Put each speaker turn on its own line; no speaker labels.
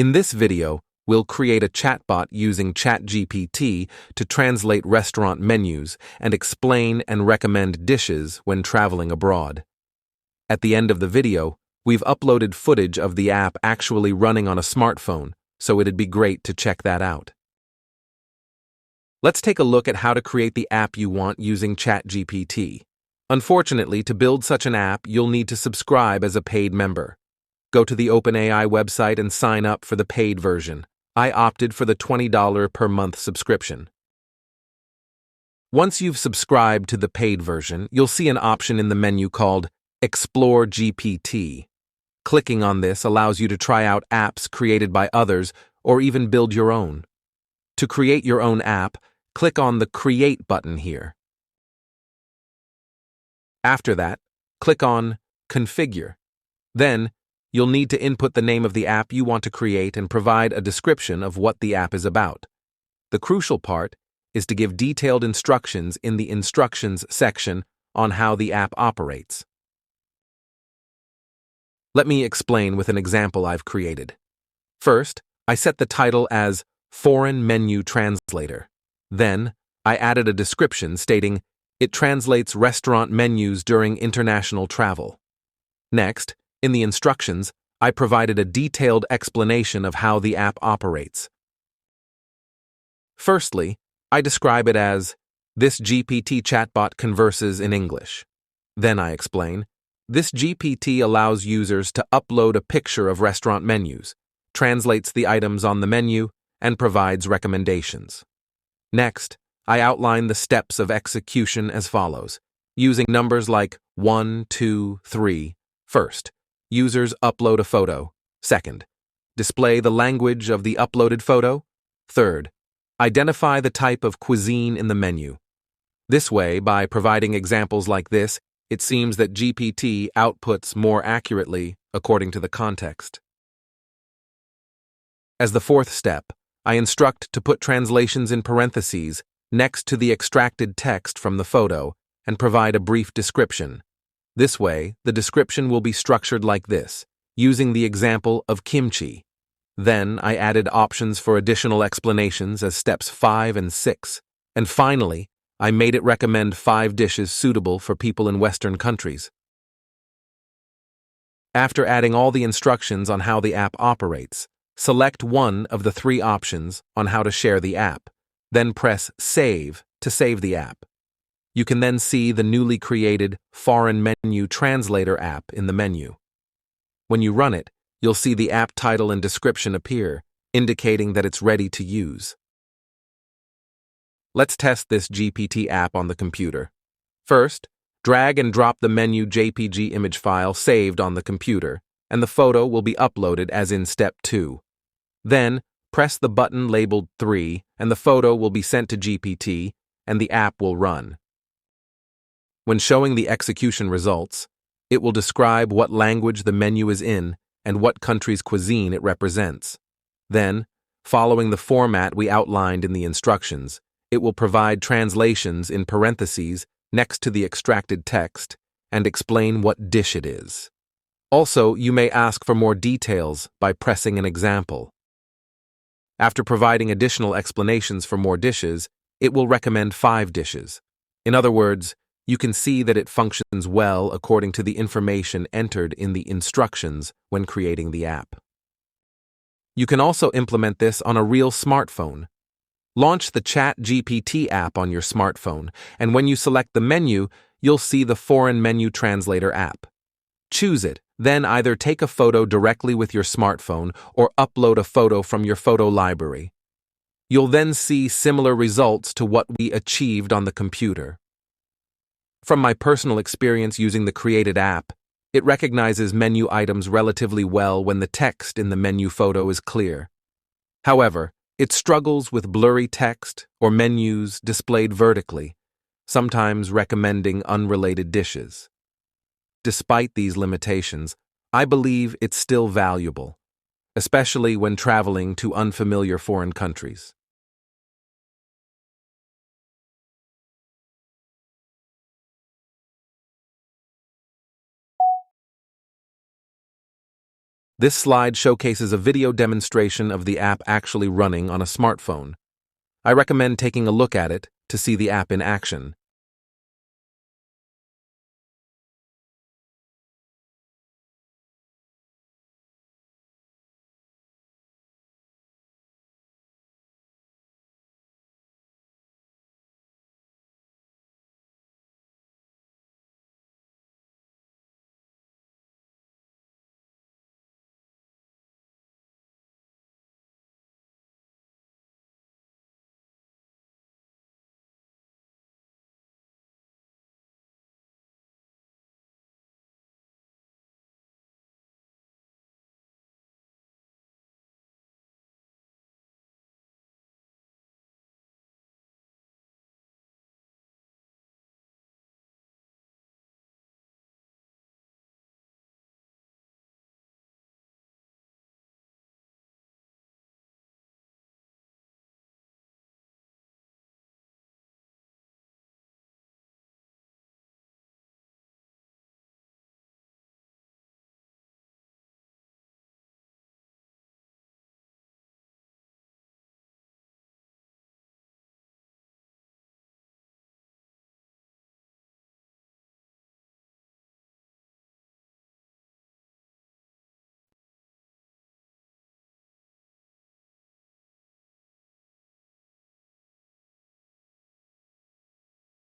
In this video, we'll create a chatbot using ChatGPT to translate restaurant menus and explain and recommend dishes when traveling abroad. At the end of the video, we've uploaded footage of the app actually running on a smartphone, so it'd be great to check that out. Let's take a look at how to create the app you want using ChatGPT. Unfortunately, to build such an app, you'll need to subscribe as a paid member. Go to the OpenAI website and sign up for the paid version. I opted for the $20 per month subscription. Once you've subscribed to the paid version, you'll see an option in the menu called Explore GPT. Clicking on this allows you to try out apps created by others or even build your own. To create your own app, click on the Create button here. After that, click on Configure. Then, you'll need to input the name of the app you want to create and provide a description of what the app is about. The crucial part is to give detailed instructions in the Instructions section on how the app operates. Let me explain with an example I've created. First, I set the title as Foreign Menu Translator. Then, I added a description stating it translates restaurant menus during international travel. Next, in the instructions, I provided a detailed explanation of how the app operates. Firstly, I describe it as, this GPT chatbot converses in English. Then I explain, this GPT allows users to upload a picture of restaurant menus, translates the items on the menu, and provides recommendations. Next, I outline the steps of execution as follows, using numbers like 1, 2, 3. First, users upload a photo. Second, display the language of the uploaded photo. Third, identify the type of cuisine in the menu. This way, by providing examples like this, it seems that GPT outputs more accurately according to the context. As the fourth step, I instruct to put translations in parentheses next to the extracted text from the photo and provide a brief description. This way, the description will be structured like this, using the example of kimchi. Then, I added options for additional explanations as steps 5 and 6. And finally, I made it recommend 5 dishes suitable for people in Western countries. After adding all the instructions on how the app operates, select one of the 3 options on how to share the app. Then press Save to save the app. You can then see the newly created Foreign Menu Translator app in the menu. When you run it, you'll see the app title and description appear, indicating that it's ready to use. Let's test this GPT app on the computer. First, drag and drop the menu JPG image file saved on the computer, and the photo will be uploaded as in step 2. Then, press the button labeled 3, and the photo will be sent to GPT, and the app will run. When showing the execution results, it will describe what language the menu is in and what country's cuisine it represents. Then, following the format we outlined in the instructions, it will provide translations in parentheses next to the extracted text and explain what dish it is. Also, you may ask for more details by pressing an example. After providing additional explanations for more dishes, it will recommend 5 dishes. In other words, you can see that it functions well according to the information entered in the instructions when creating the app. You can also implement this on a real smartphone. Launch the ChatGPT app on your smartphone, and when you select the menu, you'll see the Foreign Menu Translator app. Choose it, then either take a photo directly with your smartphone or upload a photo from your photo library. You'll then see similar results to what we achieved on the computer. From my personal experience using the created app, it recognizes menu items relatively well when the text in the menu photo is clear. However, it struggles with blurry text or menus displayed vertically, sometimes recommending unrelated dishes. Despite these limitations, I believe it's still valuable, especially when traveling to unfamiliar foreign countries. This slide showcases a video demonstration of the app actually running on a smartphone. I recommend taking a look at it to see the app in action.